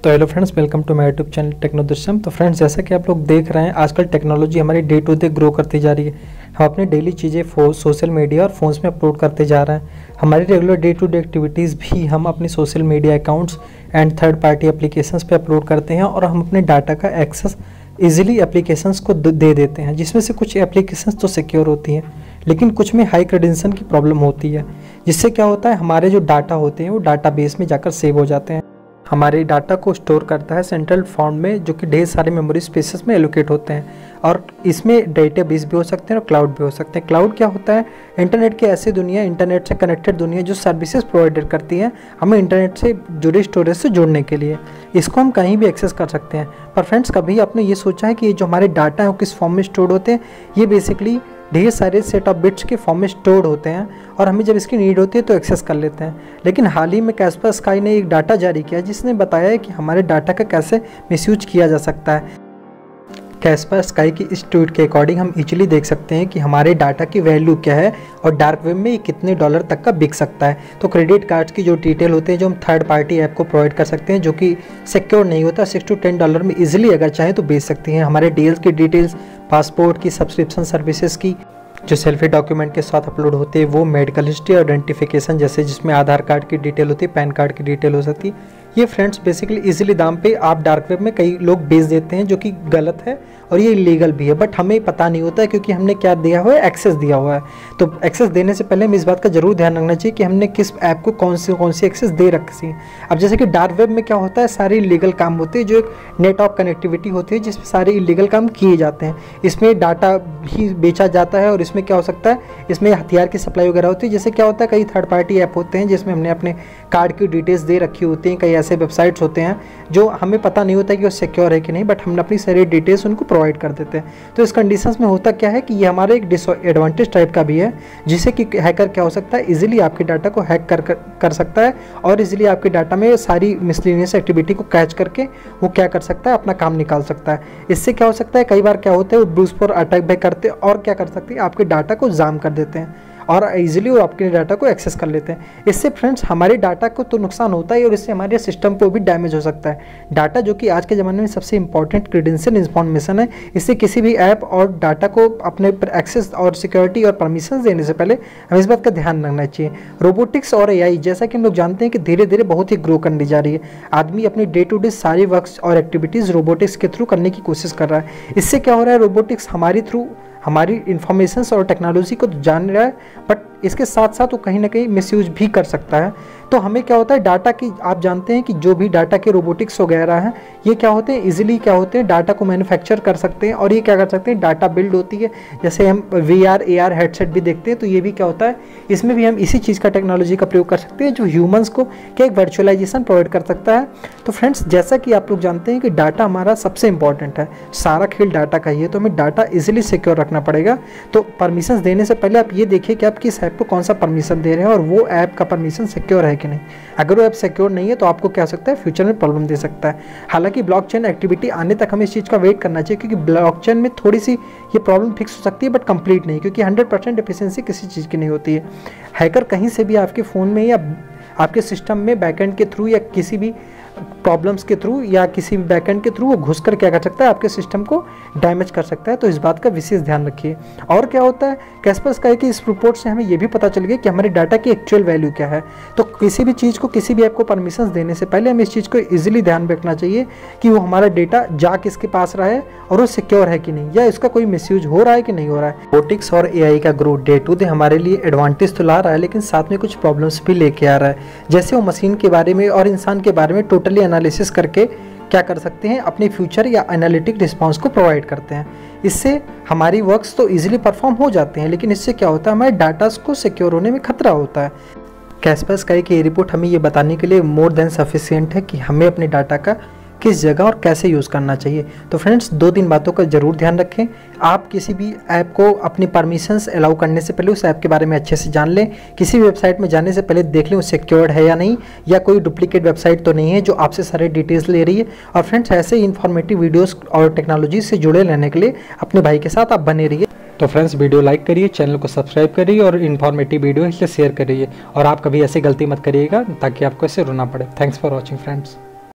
तो hello friends, welcome to my YouTube channel टेक्नोदृश्यम। तो फ्रेंड्स, जैसा कि आप लोग देख रहे हैं, आजकल टेक्नोलॉजी हमारी डे टू डे ग्रो करती जा रही है। हम अपनी डेली चीज़ें सोशल मीडिया और फोन्स में अपलोड करते जा रहे हैं। हमारी regular day to day activities भी हम अपनी social media accounts and third party applications पे अपलोड करते हैं और हम अपने डाटा का एक्सेस ईजिली एप्लीकेशंस को दे देते हैं, जिसमें से कुछ एप्लीकेशंस तो सिक्योर होती हैं, लेकिन कुछ में हाई क्रेडेंशियल की प्रॉब्लम होती है, जिससे क्या होता है, हमारे जो डाटा होते हैं वो डाटाबेस में जाकर सेव हो जाते हैं। हमारे डाटा को स्टोर करता है सेंट्रल फॉर्म में, जो कि ढेर सारे मेमोरी स्पेसेस में एलोकेट होते हैं, और इसमें डेटाबेस भी हो सकते हैं और क्लाउड भी हो सकते हैं। क्लाउड क्या होता है? इंटरनेट की ऐसी दुनिया, इंटरनेट से कनेक्टेड दुनिया जो सर्विसेज प्रोवाइड करती है हमें इंटरनेट से जुड़े स्टोरेज से जुड़ने के लिए। इसको हम कहीं भी एक्सेस कर सकते हैं। पर फ्रेंड्स, कभी आपने ये सोचा है कि ये जो हमारे डाटा है वो किस फॉर्म में स्टोर होते हैं? ये बेसिकली ढेर सारे सेट ऑफ बिट्स के फॉर्म में स्टोर्ड होते हैं और हमें जब इसकी नीड होती है तो एक्सेस कर लेते हैं। लेकिन हाल ही में कैस्परस्काई ने एक डाटा जारी किया जिसने बताया है कि हमारे डाटा का कैसे मिसयूज किया जा सकता है। कैस्परस्काई की इस ट्वीट के अकॉर्डिंग हम इजीली देख सकते हैं कि हमारे डाटा की वैल्यू क्या है और डार्क वेब में ये कितने डॉलर तक का बिक सकता है। तो क्रेडिट कार्ड्स की जो डिटेल होते हैं जो हम थर्ड पार्टी ऐप को प्रोवाइड कर सकते हैं, जो कि सिक्योर नहीं होता, $6 to $10 में इजीली अगर चाहे तो बेच सकते हैं। हमारे डील्स की डिटेल्स, पासपोर्ट की, सब्सक्रिप्शन सर्विसेज की जो सेल्फी डॉक्यूमेंट के साथ अपलोड होते हैं, वो मेडिकल हिस्ट्री, आइडेंटिफिकेशन जैसे जिसमें आधार कार्ड की डिटेल होती है, पैन कार्ड की डिटेल हो सकती है। ये फ्रेंड्स बेसिकली इजीली दाम पे आप डार्क वेब में कई लोग बेच देते हैं, जो कि गलत है और ये इलीगल भी है, बट हमें पता नहीं होता है क्योंकि हमने क्या दिया हुआ है, एक्सेस दिया हुआ है। तो एक्सेस देने से पहले हमें इस बात का जरूर ध्यान रखना चाहिए कि हमने किस ऐप को कौन सी एक्सेस दे रखी है। अब जैसे कि डार्क वेब में क्या होता है, सारे इलीगल काम होते हैं, जो एक नेट ऑफ कनेक्टिविटी होती है जिसमें सारे इलीगल काम किए जाते हैं। इसमें डाटा भी बेचा जाता है और इसमें क्या हो सकता है, इसमें हथियार की सप्लाई वगैरह होती है। जैसे क्या होता है, कई थर्ड पार्टी ऐप होते हैं जिसमें हमने अपने कार्ड की डिटेल्स दे रखी होती हैं। कई ऐसे वेबसाइट्स होते हैं जो हमें पता नहीं होता कि वो सिक्योर है कि नहीं, बट हम अपनी सारी डिटेल्स उनको प्रोवाइड कर देते हैं। तो इस कंडीशंस में होता क्या है कि ये हमारा एक डिसएडवांटेज टाइप का भी है, जिससे कि हैकर क्या हो सकता है, इजीली आपके डाटा को हैक कर सकता है और इजीली आपके डाटा में सारी मिसलीनियस एक्टिविटी को कैच करके वो क्या कर सकता है, अपना काम निकाल सकता है। इससे क्या हो सकता है, कई बार क्या होता है, वो ब्रूस पर अटैक बैक करते हैं और क्या कर सकते हैं, आपके डाटा को जाम कर देते हैं और इजीली वो आपके डाटा को एक्सेस कर लेते हैं। इससे फ्रेंड्स हमारे डाटा को तो नुकसान होता है और इससे हमारे सिस्टम को भी डैमेज हो सकता है। डाटा जो कि आज के ज़माने में सबसे इंपॉर्टेंट क्रेडेंशियल इन्फॉर्मेशन है, इससे किसी भी ऐप और डाटा को अपने पर एक्सेस और सिक्योरिटी और परमिशन देने से पहले हमें इस बात का ध्यान रखना चाहिए। रोबोटिक्स और एआई, जैसा कि हम लोग जानते हैं कि धीरे धीरे बहुत ही ग्रो करने जा रही है। आदमी अपनी डे टू डे सारी वर्क्स और एक्टिविटीज़ रोबोटिक्स के थ्रू करने की कोशिश कर रहा है। इससे क्या हो रहा है, रोबोटिक्स हमारी थ्रू हमारी इन्फॉर्मेशंस और टेक्नोलॉजी को जान रहा है, बट इसके साथ साथ वो कहीं ना कहीं मिसयूज भी कर सकता है। तो हमें क्या होता है, डाटा की, आप जानते हैं कि जो भी डाटा के रोबोटिक्स वगैरह हैं, ये क्या होते हैं, इजीली क्या होते हैं, डाटा को मैन्युफैक्चर कर सकते हैं और ये क्या कर सकते हैं, डाटा बिल्ड होती है। जैसे हम VR AR हेडसेट भी देखते हैं, तो ये भी क्या होता है, इसमें भी हम इसी चीज़ का टेक्नोलॉजी का प्रयोग कर सकते हैं जो ह्यूमंस को क्या एक वर्चुअलाइजेशन प्रोवाइड कर सकता है। तो फ्रेंड्स, जैसा कि आप लोग जानते हैं कि डाटा हमारा सबसे इंपॉर्टेंट है, सारा खेल डाटा का ही है, तो हमें डाटा इजीली सिक्योर रखना पड़ेगा। तो परमिशन देने से पहले आप ये देखिए कि आप किस ऐप को कौन सा परमिशन दे रहे हैं और वो ऐप का परमिशन सिक्योर है कि नहीं। अगर वो ऐप सिक्योर नहीं है तो आपको क्या हो सकता है, फ्यूचर में प्रॉब्लम दे सकता है। हालांकि ब्लॉकचेन एक्टिविटी आने तक हमें इस चीज़ का वेट करना चाहिए, क्योंकि ब्लॉकचेन में थोड़ी सी ये प्रॉब्लम फिक्स हो सकती है, बट कंप्लीट नहीं, क्योंकि 100% एफिशिएंसी किसी चीज़ की नहीं होती है। हैकर कहीं से भी आपके फ़ोन में या आपके सिस्टम में बैकएंड के थ्रू या किसी भी प्रॉब्लम्स के थ्रू या किसी भी बैकएंड के थ्रू वो घुसकर क्या कर सकता है, आपके सिस्टम को डैमेज कर सकता है। तो इस बात का विशेष ध्यान रखिए। और क्या होता है, कैस्परस्काई की इस रिपोर्ट से हमें ये भी पता चल गया कि हमारे डाटा की एक्चुअल वैल्यू क्या है। तो किसी भी चीज़ को, किसी भी ऐप को परमिशन देने से पहले हमें इस चीज़ को इजीली ध्यान रखना चाहिए कि वो हमारा डेटा जा किसके पास रहा है और वो सिक्योर है कि नहीं, या इसका कोई मिसयूज हो रहा है कि नहीं हो रहा है। रोबोटिक्स और AI का ग्रोथ डे टू डे हमारे लिए एडवांटेज तो ला रहा है, लेकिन साथ में कुछ प्रॉब्लम्स भी लेके आ रहा है। जैसे वो मशीन के बारे में और इंसान के बारे में टोटली एनालिसिस करके क्या कर सकते हैं, अपने फ्यूचर या एनालिटिक रिस्पांस को प्रोवाइड करते हैं। इससे हमारी वर्क्स तो इजीली परफॉर्म हो जाते हैं, लेकिन इससे क्या होता है, हमारे डाटा को सिक्योर होने में खतरा होता है। कैस्परस्काई की ये रिपोर्ट हमें ये बताने के लिए मोर देन सफिशिएंट है कि हमें अपने डाटा का किस जगह और कैसे यूज़ करना चाहिए। तो फ्रेंड्स, 2-3 बातों का ज़रूर ध्यान रखें। आप किसी भी ऐप को अपनी परमिशंस अलाउ करने से पहले उस ऐप के बारे में अच्छे से जान लें। किसी भी वेबसाइट में जाने से पहले देख लें वो सिक्योर्ड है या नहीं, या कोई डुप्लीकेट वेबसाइट तो नहीं है जो आपसे सारे डिटेल्स ले रही है। और फ्रेंड्स, ऐसे ही इन्फॉर्मेटिव वीडियोज़ और टेक्नोलॉजी से जुड़े रहने के लिए अपने भाई के साथ आप बने रहिए। तो फ्रेंड्स, वीडियो लाइक करिए, चैनल को सब्सक्राइब करिए और इन्फॉर्मेटिव वीडियो इसे शेयर करिए। और आप कभी ऐसी गलती मत करिएगा ताकि आपको ऐसे रोना पड़े। Thanks for watching friends.